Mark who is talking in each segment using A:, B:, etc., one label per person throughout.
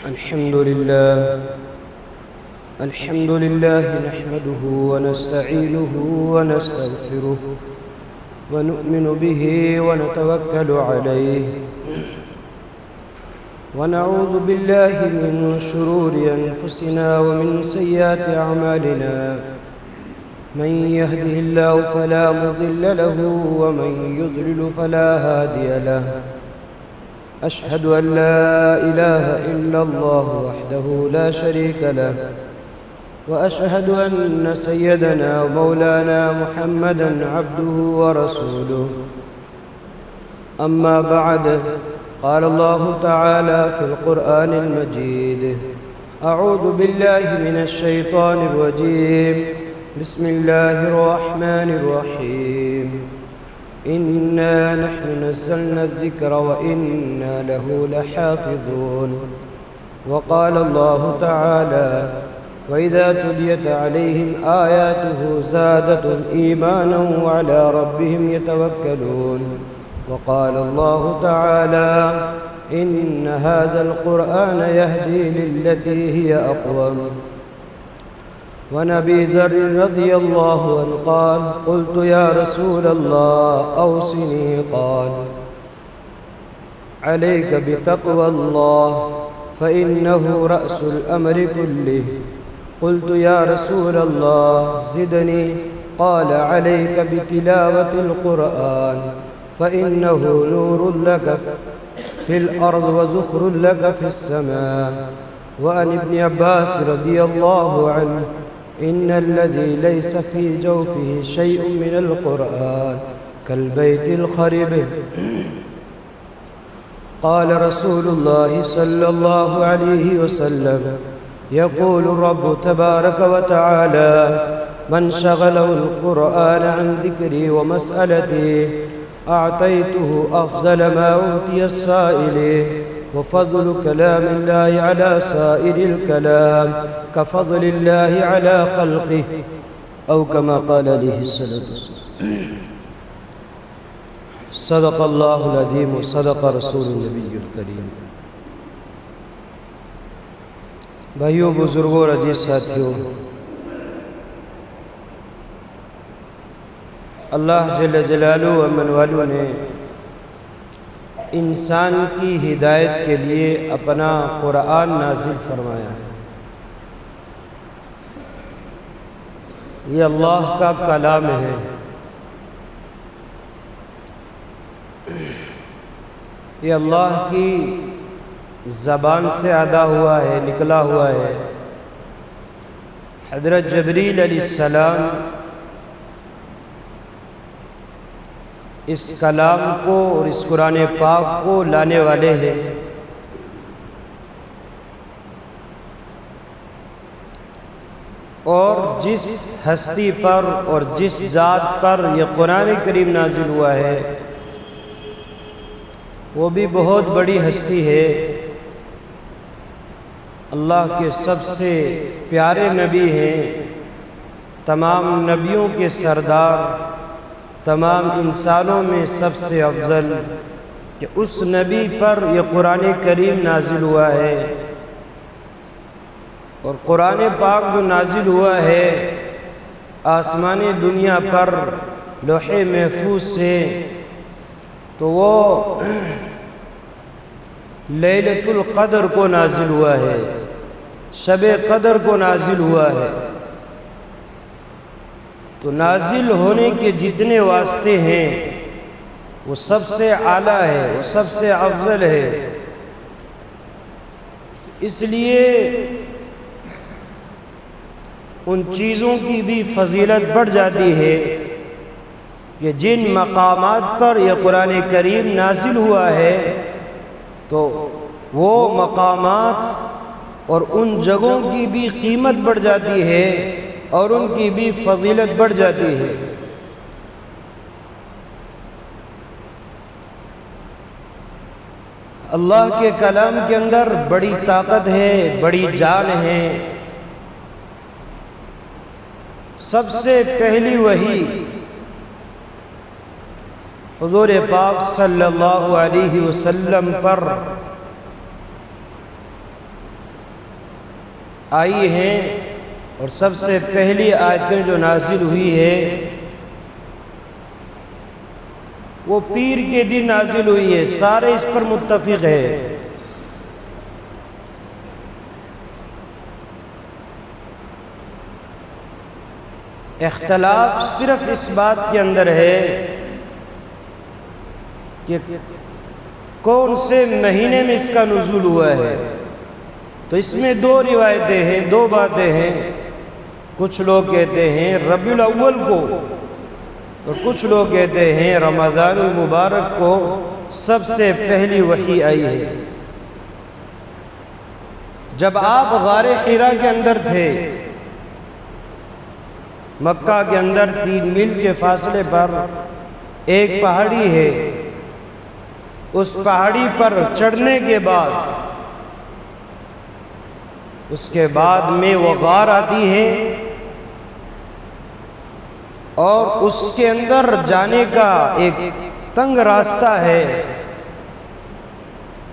A: الحمد لله نحمده ونستعينه ونستغفره ونؤمن به ونتوكل عليه ونعوذ بالله من شرور أنفسنا ومن سيئات أعمالنا من يهده الله فلا مضل له ومن يضلل فلا هادي له أشهد أن لا إله إلا الله وحده لا شريك له وأشهد أن سيدنا ومولانا محمدًا عبده ورسوله أما بعد قال الله تعالى في القرآن المجيد أعوذ بالله من الشيطان الرجيم بسم الله الرحمن الرحيم إنا نحن نزلنا الذكر وإنا له لحافظون وقال الله تعالى وإذا تليت عليهم آياته زادتهم إيمانا وعلى ربهم يتوكلون وقال الله تعالى إن هذا القرآن يهدي للتي هي أقوم وعن أبي ذر رضي الله عنه قال قلت يا رسول الله أوصني قال عليك بتقوى الله فإنه رأس الأمر كله قلت يا رسول الله زدني قال عليك بتلاوة القرآن فإنه نور لك في الأرض وذخر لك في السماء وعن ابن عباس رضي الله عنه إن الذي ليس في جوفه شيء من القرآن كالبيت الخرب قال رسول الله صلى الله عليه وسلم يقول الرب تبارك وتعالى من شغله القرآن عن ذكري ومسألتي أعطيته أفضل ما أوتي السائل وفضل كلام الله على سائر الكلام كفضل الله على خلقه أو كما قال عليه الصلاة والسلام صدق الله العظيم وصدق رسول النبي الكريم بھائیوں بزرگوں اور عزیز ساتھیوں، اللہ جل جلالہ و من والو نے انسان کی ہدایت کے لیے اپنا قرآن نازل فرمایا ہے۔ یہ اللہ کا کلام ہے، یہ اللہ کی زبان سے ادا ہوا ہے، نکلا ہوا ہے۔ حضرت جبریل علیہ السلام اس کلام کو اور اس قرآن پاک کو لانے والے ہیں۔ اور جس ہستی پر اور جس ذات پر یہ قرآن کریم نازل ہوا ہے وہ بھی بہت بڑی ہستی ہے، اللہ کے سب سے پیارے نبی ہیں، تمام نبیوں کے سردار، تمام انسانوں میں سب سے افضل، کہ اس نبی پر یہ قرآن کریم نازل ہوا ہے۔ اور قرآن پاک جو نازل ہوا ہے آسمانی دنیا پر لوح محفوظ سے، تو وہ لیلۃ القدر کو نازل ہوا ہے، شب قدر کو نازل ہوا ہے۔ تو نازل ہونے کے جتنے واسطے ہیں وہ سب سے اعلیٰ ہے، وہ سب سے افضل ہے۔ اس لیے ان چیزوں کی بھی فضیلت بڑھ جاتی ہے کہ جن مقامات پر یہ قرآن کریم نازل ہوا ہے تو وہ مقامات اور ان جگہوں کی بھی قیمت بڑھ جاتی ہے اور ان کی بھی فضیلت بڑھ جاتی ہے۔ اللہ کے کلام کے اندر بڑی طاقت ہے، بڑی جان ہے۔ سب سے پہلی وحی حضور پاک صلی اللہ علیہ وسلم پر آئی ہیں اور سب سے پہلی آیتیں جو نازل ہوئی ہے وہ پیر کے دن نازل ہوئی ہے، سارے اس پر متفق ہے۔ اختلاف صرف اس بات کے اندر ہے کہ کون سے مہینے میں اس کا نزول ہوا ہے۔ تو اس میں دو روایتیں ہیں، دو باتیں ہیں۔ کچھ لوگ کہتے ہیں ربیع الاول کو اور کچھ لوگ کہتے ہیں رمضان المبارک کو سب سے پہلی وحی آئی ہے۔ جب آپ غار حرا کے اندر تھے، مکہ کے اندر 3 میل کے فاصلے پر ایک پہاڑی ہے، اس پہاڑی پر چڑھنے کے بعد اس کے بعد میں وہ غار آتی ہے اور اس کے اندر جانے کا ایک تنگ راستہ ہے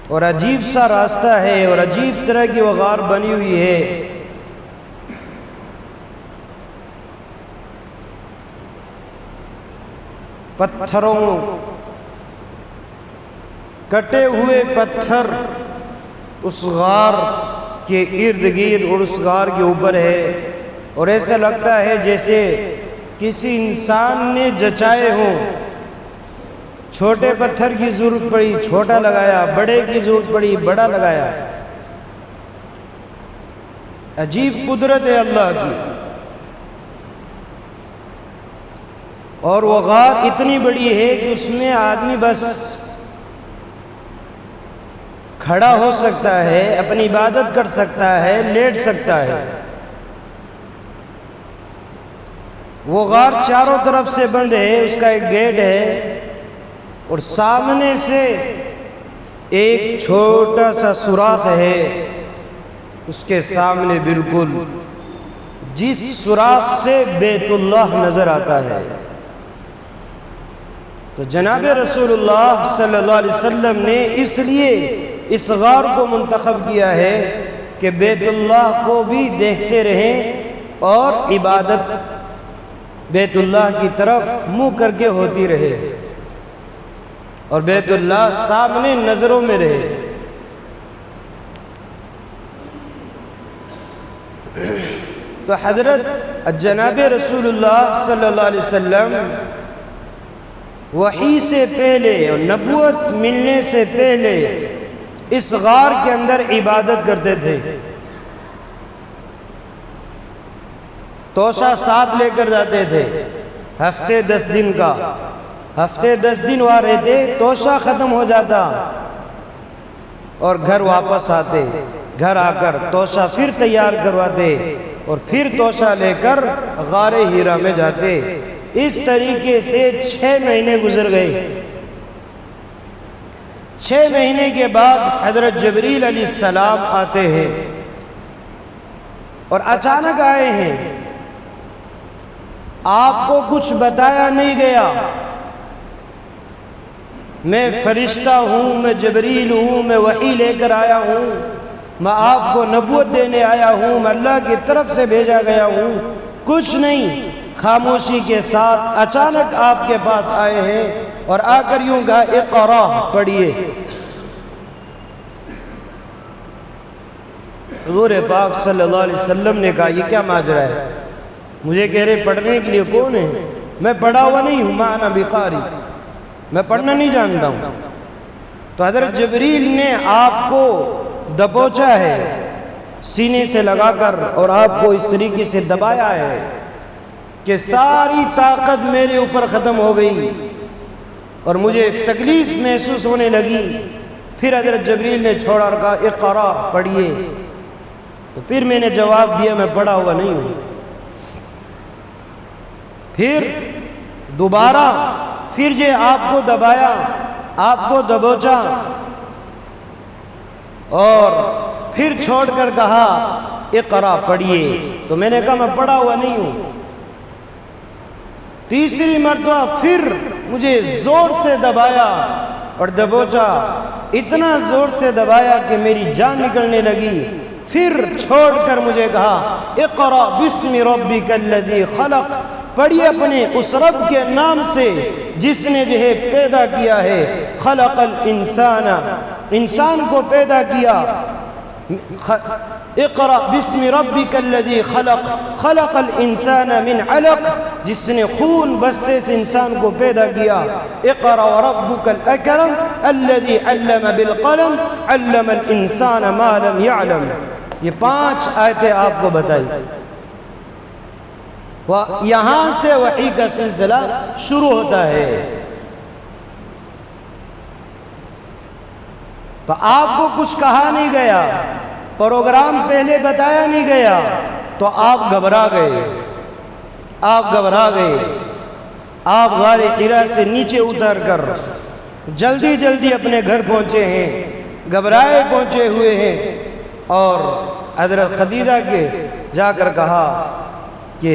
A: اور عجیب سا راستہ ہے اور عجیب طرح کی وہ غار بنی ہوئی ہے۔ پتھروں، کٹے ہوئے پتھر اس غار کے ارد گرد اور اس غار کے اوپر ہے، اور ایسا لگتا ہے جیسے کسی انسان نے جچائے ہوں۔ چھوٹے پتھر کی ضرورت پڑی چھوٹا لگایا، بڑے کی ضرورت پڑی بڑا لگایا۔ عجیب قدرت ہے اللہ کی۔ اور وہ غار اتنی بڑی ہے کہ اس میں آدمی بس کھڑا ہو سکتا ہے، اپنی عبادت کر سکتا ہے، لیٹ سکتا ہے۔ وہ غار چاروں طرف سے بند ہے، اس کا ایک گیٹ ہے اور سامنے سے ایک چھوٹا سا سوراخ ہے، اس کے سامنے بالکل جس سوراخ سے بیت اللہ نظر آتا ہے۔ تو جناب رسول اللہ صلی اللہ علیہ وسلم نے اس لیے اس غار کو منتخب کیا ہے کہ بیت اللہ کو بھی دیکھتے رہیں اور عبادت بیت اللہ کی طرف منہ کر کے ہوتی رہے اور بیت اللہ سامنے نظروں میں رہے۔ تو حضرت جناب رسول اللہ صلی اللہ علیہ وسلم وحی سے پہلے اور نبوت ملنے سے پہلے اس غار کے اندر عبادت کرتے تھے۔ توشہ ساتھ لے کر جاتے تھے، ہفتے 10 دن کا، ہفتے 10 دن وہاں رہتے، توشہ ختم ہو جاتا اور گھر واپس آتے، گھر آ کر توشہ پھر تیار کرواتے اور پھر توشہ لے کر غار حرا میں جاتے۔ اس طریقے سے 6 مہینے گزر گئے۔ 6 مہینے کے بعد حضرت جبریل علیہ السلام آتے ہیں اور اچانک آئے ہیں، آپ کو کچھ بتایا نہیں گیا۔ میں فرشتہ ہوں، میں جبریل ہوں، میں وحی لے کر آیا ہوں، میں آپ کو نبوت دینے آیا ہوں، میں اللہ کی طرف سے بھیجا گیا ہوں، کچھ نہیں۔ خاموشی کے ساتھ اچانک آپ کے پاس آئے ہیں اور آ کر یوں کہا اقرا، پڑھیے۔ حضور پاک صلی اللہ علیہ وسلم نے کہا یہ کیا ماجرا ہے؟ مجھے کہہ رہے پڑھنے کے لیے کون ہے؟ میں پڑھا ہوا نہیں ہوں، مانا بقاری، میں پڑھنا نہیں جانتا ہوں۔ تو حضرت جبریل نے آپ کو دبوچا ہے سینے سے لگا کر اور آپ کو اس طریقے سے دبایا ہے کہ ساری طاقت میرے اوپر ختم ہو گئی اور مجھے تکلیف محسوس ہونے لگی۔ پھر حضرت جبریل نے چھوڑا اور کہا اقرا، پڑھیے۔ تو پھر میں نے جواب دیا میں پڑھا ہوا نہیں ہوں۔ پھر دوبارہ پھر جو آپ کو دبایا، آپ کو دبوچا اور پھر چھوڑ کر کہا اقرا، پڑھیے۔ تو میں نے کہا میں پڑھا ہوا نہیں ہوں۔ تیسری مرتبہ پھر مجھے زور سے دبایا اور دبوچا، اتنا زور سے دبایا کہ میری جان نکلنے لگی۔ پھر چھوڑ کر مجھے کہا اقرأ بسم ربک الذی خلق، پڑھیے اپنے اس رب کے نام سے جس نے جو ہے پیدا کیا ہے، خلق الانسان، انسان کو پیدا کیا، اقرأ بسم ربک الذی خلق، خلق الانسان من علق، جس نے خون بستے سے انسان کو پیدا کیا، اقرأ وربک الاکرم الذی علم بالقلم علم الانسان ما لم يعلم۔ یہ 5 آیتیں آپ کو بتائی، یہاں سے وحی کا سلسلہ شروع ہوتا ہے۔ تو آپ کو کچھ کہا نہیں گیا، پروگرام پہلے بتایا نہیں گیا، تو آپ گھبرا گئے، آپ غار حرا سے نیچے اتر کر جلدی جلدی اپنے گھر پہنچے ہیں، گھبرائے پہنچے ہوئے ہیں، اور حضرت خدیجہ کے جا کر کہا کہ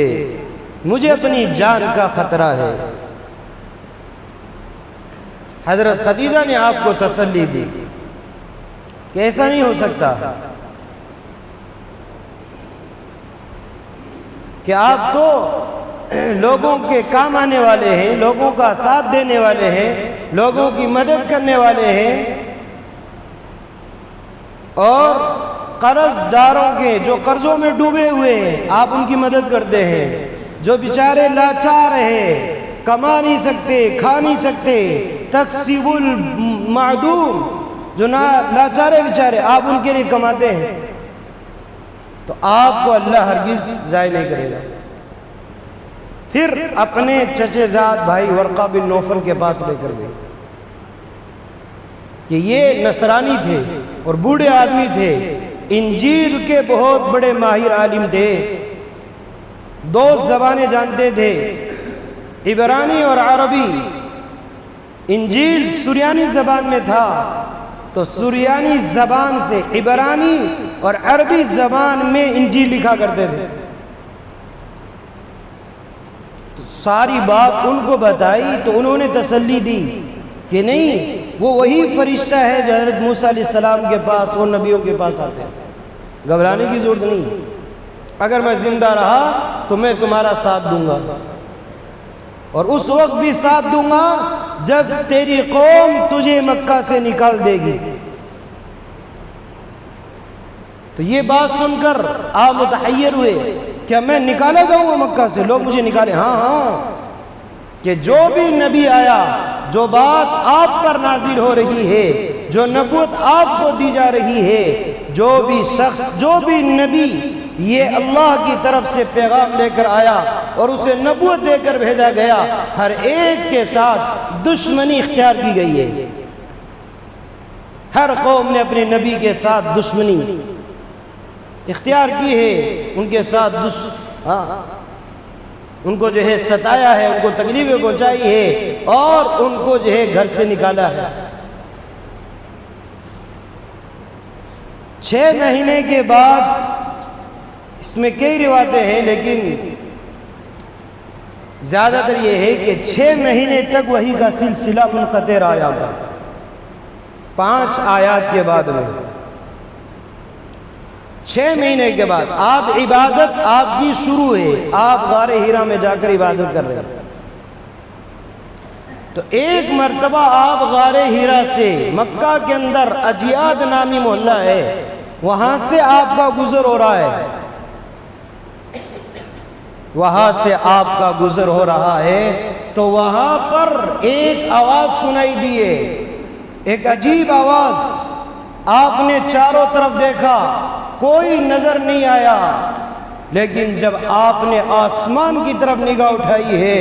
A: مجھے اپنی جان کا خطرہ ہے۔ حضرت خدیجہ نے آپ کو تسلی دی کہ ایسا نہیں ہو سکتا کہ آپ تو لوگوں کے کام آنے والے ہیں، لوگوں کا ساتھ دینے والے ہیں، لوگوں کی مدد کرنے والے ہیں، اور قرض داروں کے جو قرضوں میں ڈوبے ہوئے ہیں آپ ان کی مدد کرتے ہیں، جو بیچارے لاچار ہیں، کما نہیں سکتے، کھا نہیں سکتے، تکسب المعدوم، جو لاچارے بیچارے آپ ان کے لیے کماتے ہیں، تو آپ کو اللہ ہرگز ضائع نہیں کرے گا۔ پھر اپنے چچے زاد بھائی ورقہ بن نوفل کے پاس لے کر گئے کہ یہ نصرانی تھے اور بوڑھے آدمی تھے، انجیل کے بہت بڑے ماہر عالم تھے، 2 زبانیں جانتے تھے، عبرانی اور عربی۔ انجیل سریانی زبان میں تھا، تو سریانی زبان سے عبرانی اور عربی زبان میں انجیل لکھا کرتے تھے۔ تو ساری بات ان کو بتائی تو انہوں نے تسلی دی کہ نہیں، وہ وہی فرشتہ ہے جو حضرت موسیٰ علیہ السلام کے پاس اور نبیوں کے پاس آتے ہیں، گھبرانے کی ضرورت نہیں، اگر میں زندہ رہا تو میں تمہارا ساتھ دوں گا، اور اس وقت بھی ساتھ دوں گا جب تیری قوم تجھے مکہ سے نکال دے گی۔ تو یہ بات سن کر آپ متحیر ہوئے، کیا میں نکالا جاؤں گا مکہ سے؟ لوگ مجھے نکالے؟ ہاں، کہ جو بھی نبی آیا، جو بات آپ پر نازل ہو رہی ہے، جو نبوت آپ کو دی جا رہی ہے، جو بھی شخص، جو بھی نبی یہ اللہ کی طرف سے پیغام لے کر آیا اور اسے نبوت دے کر بھیجا گیا، ہر ایک کے ساتھ دشمنی اختیار کی گئی ہے۔ ہر قوم نے اپنے نبی کے ساتھ دشمنی اختیار کی ہے، ان کے ساتھ ان کو جو ہے ستایا ہے، ان کو تکلیفیں پہنچائی ہے، اور ان کو جو ہے گھر سے نکالا ہے۔ 6 مہینے کے بعد، اس میں کئی روایتیں ہیں لیکن زیادہ تر یہ ہے کہ 6 مہینے تک وحی کا سلسلہ منقطع رہا، 5 آیات کے بعد میں 6 مہینے کے بعد آپ عبادت آپ کی شروع ہے، آپ غار حرا میں جا کر عبادت کر رہے ہیں۔ تو ایک مرتبہ آپ غار حرا سے، مکہ کے اندر اجیاد نامی محلہ ہے، وہاں سے آپ کا گزر ہو رہا ہے، وہاں سے آپ کا گزر ہو رہا ہے، تو وہاں پر ایک آواز سنائی دیے، ایک عجیب آواز۔ آپ نے چاروں طرف دیکھا، کوئی نظر نہیں آیا، لیکن جب آپ نے آسمان کی طرف نگاہ اٹھائی ہے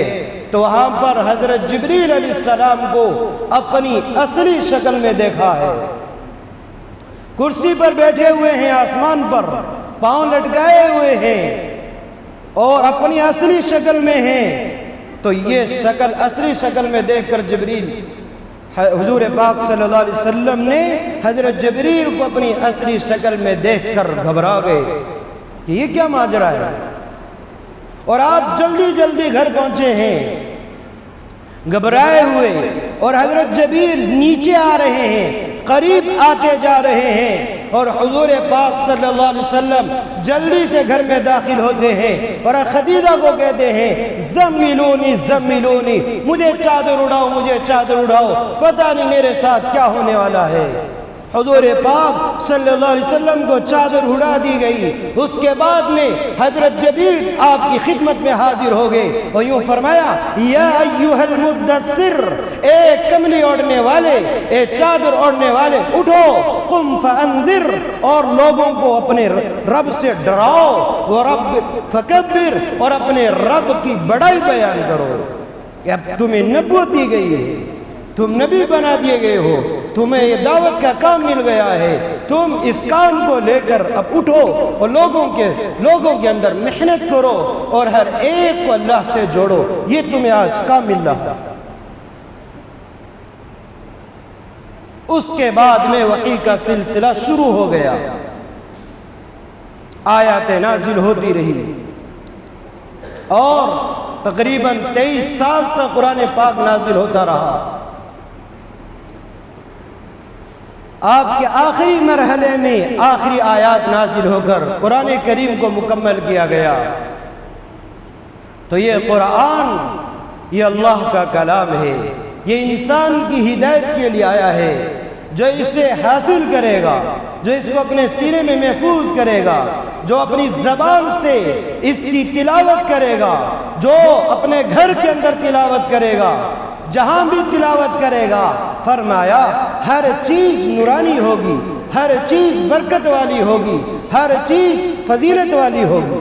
A: تو وہاں پر حضرت جبریل علیہ السلام کو اپنی اصلی شکل میں دیکھا ہے، کرسی پر بیٹھے ہوئے ہیں، آسمان پر پاؤں لٹکائے ہوئے ہیں اور اپنی اصلی شکل میں ہیں۔ تو یہ شکل، اصلی شکل میں دیکھ کر جبریل، حضور پاک صلی اللہ علیہ وسلم نے حضرت جبریل کو اپنی اصلی شکل میں دیکھ کر گھبرا گئے کہ یہ کیا ماجرا ہے، اور آپ جلدی جلدی گھر پہنچے ہیں گھبرائے ہوئے، اور حضرت جبریل نیچے آ رہے ہیں، قریب آتے جا رہے ہیں، اور حضور پاک صلی اللہ علیہ وسلم جلدی سے گھر میں داخل ہوتے ہیں اور خدیجہ کو کہتے ہیں زملونی زملونی، مجھے چادر اڑاؤ، مجھے چادر اڑاؤ، پتہ نہیں میرے ساتھ کیا ہونے والا ہے۔ حضور پاک صلی اللہ علیہ وسلم کو چادر اڑا دی گئی۔ اس کے بعد میں حضرت جبریل آپ کی خدمت میں حاضر ہو گئے اور یوں فرمایا یا ایھا المدثر، اے کملی اوڑھنے والے، اے چادر اوڑھنے والے، اٹھو، قم فانذر، اور لوگوں کو اپنے رب سے ڈراؤ، ورب فکبر، اور اپنے رب کی بڑائی بیان کرو کہ اب تمہیں نبوت دی گئی ہے، تم نبی بنا دیے گئے ہو، تمہیں یہ دعوت کا کام مل گیا ہے، تم اس کام کو لے کر اب اٹھو اور لوگوں کے اندر محنت کرو اور ہر ایک کو اللہ سے جوڑو، یہ تمہیں آج کام مل رہا۔ اس کے بعد میں وحی کا سلسلہ شروع ہو گیا، آیات نازل ہوتی رہی اور تقریباً 23 سال تک قرآن پاک نازل ہوتا رہا۔ آپ کے آخری مرحلے میں آخری آیات نازل ہو کر قرآن کریم کو مکمل کیا گیا۔ تو یہ قرآن یہ اللہ کا کلام ہے، یہ انسان کی ہدایت کے لیے آیا ہے۔ جو اسے حاصل کرے گا، جو اس کو اپنے سینے میں محفوظ کرے گا، جو اپنی زبان سے اس کی تلاوت کرے گا، جو اپنے گھر کے اندر تلاوت کرے گا، جہاں بھی تلاوت کرے گا، فرمایا ہر چیز نورانی ہوگی، ہر چیز برکت والی ہوگی، ہر چیز فضیلت والی ہوگی۔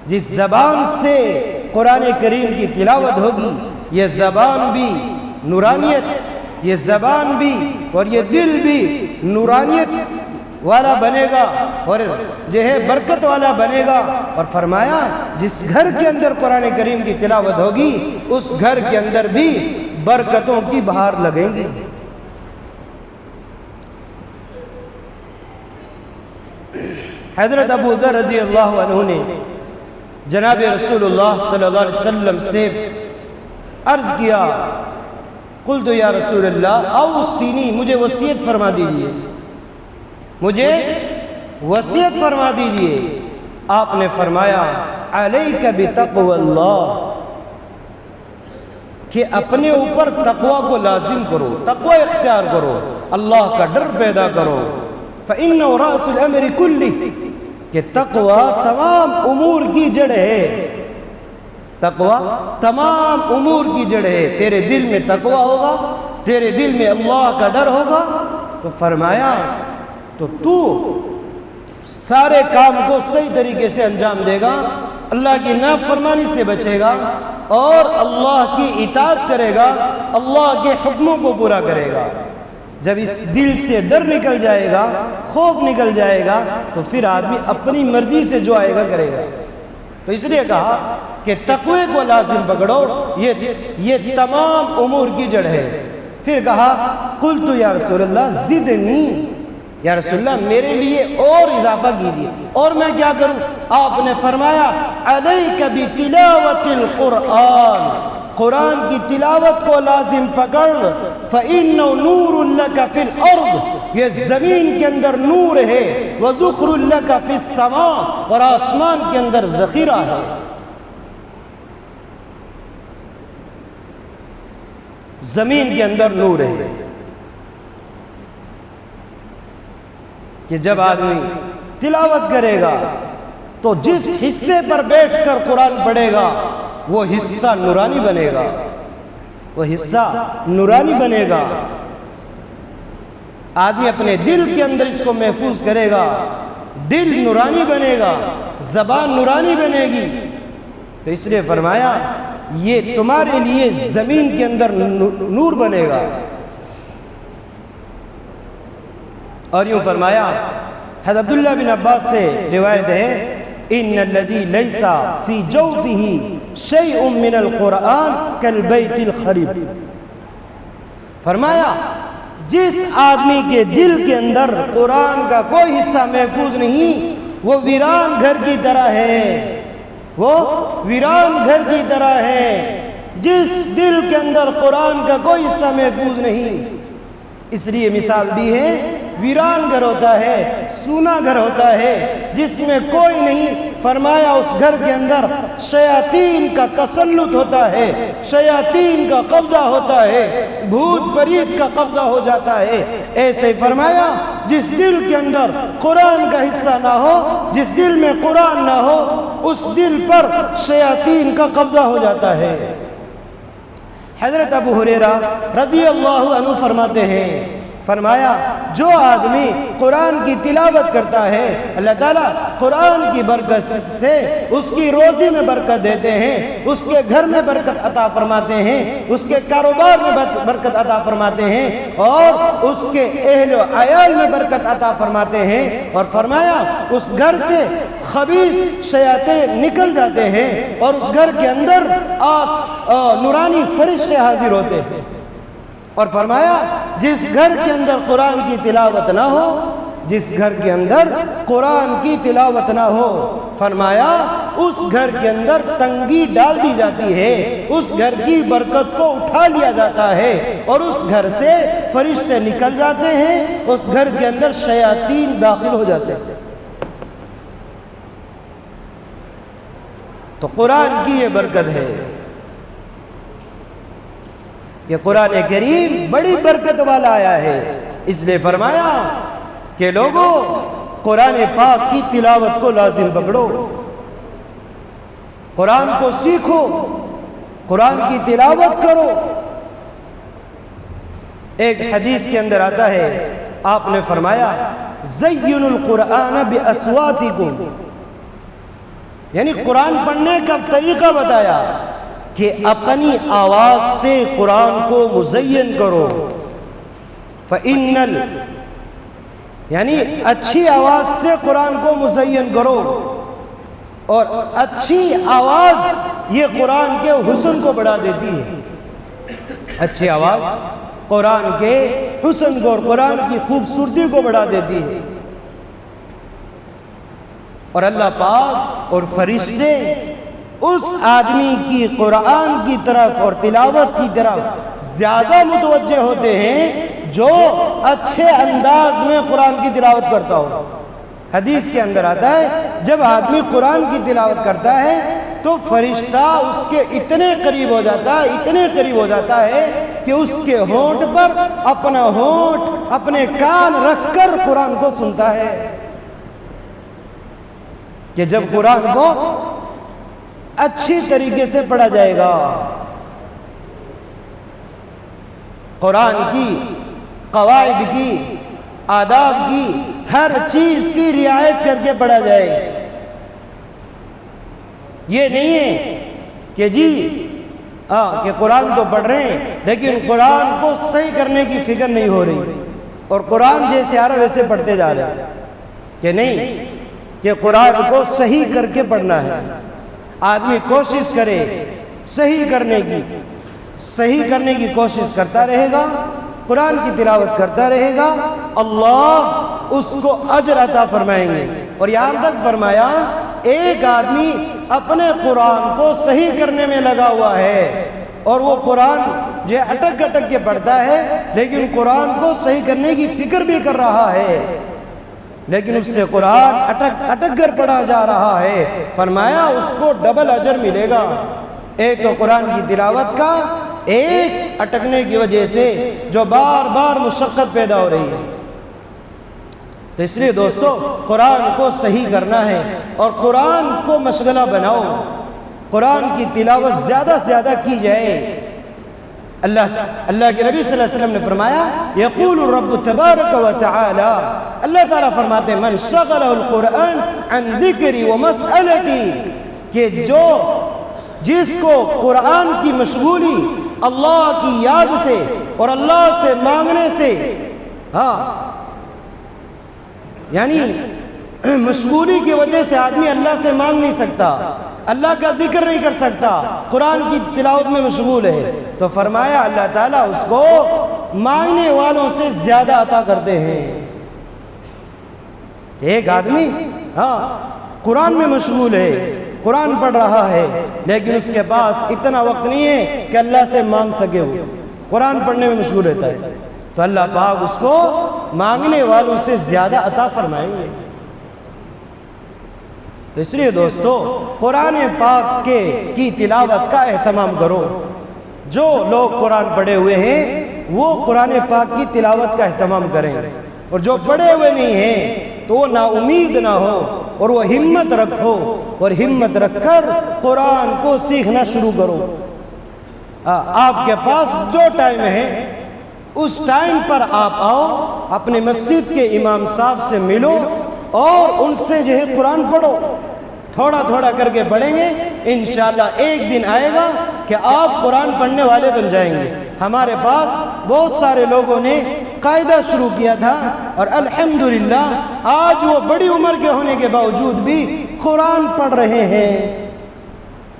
A: جس زبان سے قرآن کریم کی تلاوت ہوگی، یہ زبان بھی نورانیت، یہ زبان بھی اور یہ دل بھی نورانیت والا بنے گا اور جو ہے برکت والا بنے گا۔ اور فرمایا جس گھر کے اندر قرآن کریم کی تلاوت ہوگی، اس گھر کے اندر بھی برکتوں کی بہار لگیں گی۔ حضرت ابو ذر رضی اللہ عنہ نے جناب رسول اللہ صلی اللہ علیہ وسلم سے عرض کیا، قلت یا رسول اللہ اوصینی، مجھے وصیت فرما دیجئے، مجھے وصیت فرما دیجئے۔ آپ نے فرمایا علیک بتقوی اللہ، کہ اپنے اوپر تقوی کو لازم کرو، تقوی اختیار کرو، اللہ کا ڈر پیدا کرو۔ فإنہ رأس الامر کلہ، کہ تقوی تمام امور کی جڑ ہے، تقوی تمام امور کی جڑ ہے۔ تیرے دل میں تقوی ہوگا، تیرے دل میں اللہ کا ڈر ہوگا، تو فرمایا تو سارے کام کو صحیح طریقے سے انجام دے گا، اللہ کی نافرمانی سے بچے گا اور اللہ کی اطاعت کرے گا، اللہ کے حکموں کو پورا کرے گا۔ جب اس دل سے ڈر نکل جائے گا، خوف نکل جائے گا، تو پھر آدمی اپنی مرضی سے جو آئے گا کرے گا۔ تو اس لیے کہا کہ تقوی کو لازم پکڑو، یہ تمام امور کی جڑ ہے۔ پھر کہا قلت یا رسول اللہ زدنی، یا رسول اللہ میرے لیے اور اضافہ کیجیے، اور میں کیا کروں؟ آپ نے فرمایا علیک بتلاوت القرآن، قرآن کی تلاوت کو لازم پکڑ، فإنہ نور لک فی الارض، یہ زمین کے اندر نور ہے، وذخر لک فی السماء، اور آسمان کے اندر ذخیرہ ہے۔ زمین کے اندر نور ہے کہ جب آدمی تلاوت کرے گا تو جس حصے پر بیٹھ کر قرآن پڑھے گا وہ حصہ نورانی بنے گا، وہ حصہ نورانی بنے گا۔ آدمی اپنے دل کے اندر اس کو محفوظ کرے گا، دل نورانی بنے گا، زبان نورانی بنے گی۔ تو اس لیے فرمایا یہ تمہارے لیے زمین کے اندر نور بنے گا۔ اور یوں فرمایا، حضرت عبداللہ بن عباس سے روایت ہے، ان الذی لیس فی جوفہ شیء من القرآن کالبیت الخریب، فرمایا جس آدمی کے دل کے اندر قرآن کا کوئی حصہ محفوظ نہیں، وہ ویران گھر کی طرح ہے، وہ ویران گھر کی طرح ہے۔ جس دل کے اندر قرآن کا کوئی حصہ محفوظ نہیں، اس لیے مثال دی ہے ویران گھر ہوتا ہے، سونا گھر ہوتا ہے جس میں کوئی نہیں، فرمایا اس گھر کے اندر شیاطین کا تسلط ہوتا ہے، شیاطین کا قبضہ ہوتا ہے، بھوت پریت کا قبضہ ہو جاتا ہے۔ ایسے فرمایا جس دل کے اندر قرآن کا حصہ نہ ہو، جس دل میں قرآن نہ ہو، اس دل پر شیاطین کا قبضہ ہو جاتا ہے۔ حضرت ابو ہریرہ رضی اللہ عنہ فرماتے ہیں، فرمایا جو آدمی قرآن کی تلاوت کرتا ہے اللہ تعالیٰ قرآن کی برکت سے اس کی روزی میں برکت دیتے ہیں، اس کے گھر میں برکت عطا فرماتے ہیں، اس کے کاروبار میں برکت عطا فرماتے ہیں، اور اس کے اہل و عیال میں برکت عطا فرماتے ہیں۔ اور فرمایا اس گھر سے خبیث شیاطین نکل جاتے ہیں اور اس گھر کے اندر نورانی فرشتے حاضر ہوتے ہیں۔ اور فرمایا جس گھر کے اندر قرآن کی تلاوت نہ ہو، جس گھر کے اندر قرآن کی تلاوت نہ ہو، فرمایا اس گھر کے اندر تنگی ڈال دی جاتی ہے، اس گھر کی برکت کو اٹھا لیا جاتا ہے اور اس گھر سے فرشتے نکل جاتے ہیں، اس گھر کے اندر شیاطین داخل ہو جاتے ہیں۔ تو قرآن کی یہ برکت ہے، یہ قرآن کریم بڑی برکت والا آیا ہے۔ اس لیے فرمایا کہ لوگوں قرآن پاک کی تلاوت کو لازم پکڑو، قرآن کو سیکھو، قرآن کی تلاوت کرو۔ ایک حدیث کے اندر آتا ہے، آپ نے فرمایا زینوا القرآن باصواتکم، یعنی قرآن پڑھنے کا طریقہ بتایا کہ اپنی آواز سے قرآن کو مزین کرو۔ فَإِنَّ یعنی اچھی آواز سے قرآن کو مزین کرو، اور اچھی آواز یہ قرآن کے حسن کو بڑھا دیتی ہے۔ اچھی آواز قرآن کے حسن کو اور قرآن کی خوبصورتی کو بڑھا دیتی ہے، اور اللہ پاک اور فرشتے اس آدمی کی قرآن کی طرف اور تلاوت کی طرف زیادہ متوجہ ہوتے ہیں جو اچھے انداز میں قرآن کی تلاوت کرتا ہو۔ حدیث کے اندر آتا ہے جب آدمی قرآن کی تلاوت کرتا ہے تو فرشتہ اس کے اتنے قریب ہو جاتا ہے، اتنے قریب ہو جاتا ہے کہ اس کے ہونٹ پر اپنا ہونٹ، اپنے کان رکھ کر قرآن کو سنتا ہے، کہ جب قرآن کو اچھی طریقے سے پڑھا جائے گا، قرآن کی قواعد کی، آداب کی، ہر چیز کی رعایت کر کے پڑھا جائے۔ یہ نہیں ہے کہ جی کہ قرآن تو پڑھ رہے ہیں لیکن قرآن کو صحیح کرنے کی فکر نہیں ہو رہی، اور قرآن جیسے آ رہا ویسے پڑھتے جا رہے ہیں، کہ نہیں، کہ قرآن کو صحیح کر کے پڑھنا ہے۔ آدمی کوشش کرے صحیح کرنے کی کوشش کرتا رہے گا، قرآن کی تلاوت کرتا رہے گا، اللہ اس کو اجر عطا فرمائیں گے۔ اور یہاں تک فرمایا ایک آدمی اپنے قرآن کو صحیح کرنے میں لگا ہوا ہے، اور وہ قرآن جو اٹک اٹک کے پڑھتا ہے لیکن قرآن کو صحیح کرنے کی فکر بھی کر رہا ہے، لیکن اس سے قرآن اٹک کر پڑھا جا رہا ہے، فرمایا اس کو ڈبل اجر ملے گا، ایک تو قرآن کی تلاوت کا، ایک اٹکنے کی وجہ سے جو بار بار مشقت پیدا ہو رہی ہے۔ تو اس لیے دوستو قرآن کو صحیح کرنا ہے اور قرآن کو مشغلہ بناؤ، قرآن کی تلاوت زیادہ سے زیادہ کی جائے۔ اللہ کے نبی صلی اللہ علیہ وسلم نے فرمایا یقول الرب تبارک و تعالی، اللہ تعالیٰ فرماتے ہیں من شغلہ القرآن عن ذکری و مسئلتی، کہ جس کو قرآن کی مشغولی اللہ کی یاد سے اور اللہ سے مانگنے سے، یعنی مشغولی کی وجہ سے آدمی اللہ سے مانگ نہیں سکتا، اللہ کا ذکر نہیں کر سکتا، قرآن کی تلاوت میں مشغول ہے، تو فرمایا اللہ تعالیٰ اس کو مانگنے والوں سے زیادہ عطا کرتے ہیں۔ ایک آدمی قرآن میں مشغول ہے، قرآن پڑھ رہا ہے، لیکن اس کے پاس اتنا وقت نہیں ہے کہ اللہ سے مانگ سکے، وہ قرآن پڑھنے میں مشغول رہتا ہے، تو اللہ پاک اس کو مانگنے والوں سے زیادہ عطا فرمائیں گے۔ تو اس لیے دوستو قرآن پاک کی تلاوت کا اہتمام کرو۔ جو لوگ قرآن پڑھے ہوئے ہیں وہ قرآن پاک کی تلاوت کا اہتمام کریں، اور جو پڑھے ہوئے نہیں ہیں تو وہ نا امید نہ ہو، اور وہ ہمت رکھو، اور ہمت رکھ کر قرآن کو سیکھنا شروع کرو۔ آپ کے پاس جو ٹائم ہے اس ٹائم پر آپ آؤ، اپنے مسجد کے امام صاحب سے ملو اور ان سے جو ہے قرآن پڑھو۔ تھوڑا تھوڑا کر کے پڑھیں گے، انشاءاللہ ایک دن آئے گا کہ آپ قرآن پڑھنے والے بن جائیں گے۔ ہمارے پاس بہت سارے لوگوں نے قاعدہ شروع کیا تھا، اور الحمدللہ آج وہ بڑی عمر کے ہونے کے باوجود بھی قرآن پڑھ رہے ہیں۔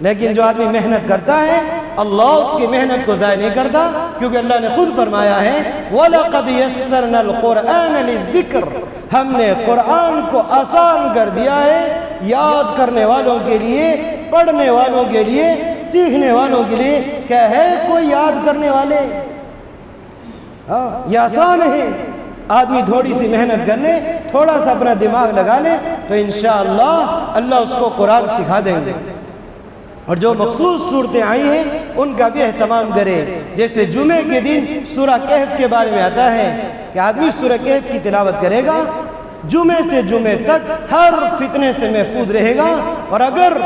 A: لیکن جو آدمی محنت کرتا ہے اللہ اس کی محنت کو ضائع نہیں کرتا، کیونکہ اللہ نے خود فرمایا ہے وَلَقَدْ يَسَّرْنَا الْقُرْآنَ لِلذِّكْرِ، ہم نے قرآن کو آسان کر دیا ہے یاد کرنے والوں کے لیے، پڑھنے والوں کے لیے، سیکھنے والوں کے لیے۔ کیا ہے کوئی یاد کرنے والے؟ یہ آسان ہے، آدمی تھوڑی سی محنت کر لے، تھوڑا سا اپنا دماغ لگا لے تو انشاءاللہ اللہ اس کو قرآن سکھا دیں گے۔ اور جو مخصوص صورتیں آئی ہیں ان کا بھی اہتمام کرے، جیسے جمعے کے دن سورہ کہف کے بارے میں آتا ہے کہ آدمی سورہ کہف کی تلاوت کرے گا، جمعے سے جمعے تک ہر فتنے سے محفوظ رہے گا، اور اگر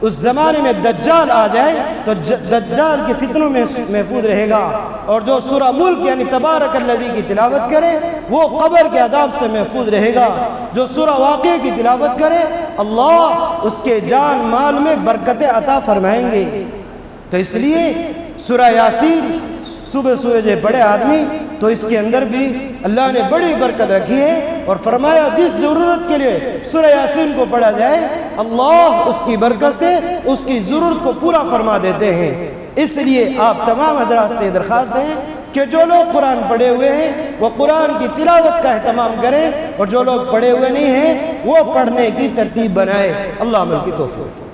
A: اس زمانے میں دجال آ جائے تو دجال کے فتنوں میں محفوظ رہے گا۔ اور جو سورہ ملک یعنی تبارک الذی کی تلاوت کرے وہ قبر کے عذاب سے محفوظ رہے گا۔ جو سورہ واقعہ کی تلاوت کرے اللہ اس کے جان مال میں برکتیں عطا فرمائیں گے۔ تو اس لیے سورہ یاسین صبح صبح جو پڑھے آدمی تو اس کے اندر بھی اللہ نے بڑی برکت رکھی ہے، اور فرمایا جس ضرورت کے لیے سورہ یاسین کو پڑھا جائے اللہ اس کی برکت سے اس کی ضرورت کو پورا فرما دیتے ہیں۔ اس لیے آپ تمام حضرات سے درخواست ہے کہ جو لوگ قرآن پڑھے ہوئے ہیں وہ قرآن کی تلاوت کا اہتمام کریں، اور جو لوگ پڑھے ہوئے نہیں ہیں وہ پڑھنے کی ترتیب بنائے۔ اللہ عمل کی توفیق۔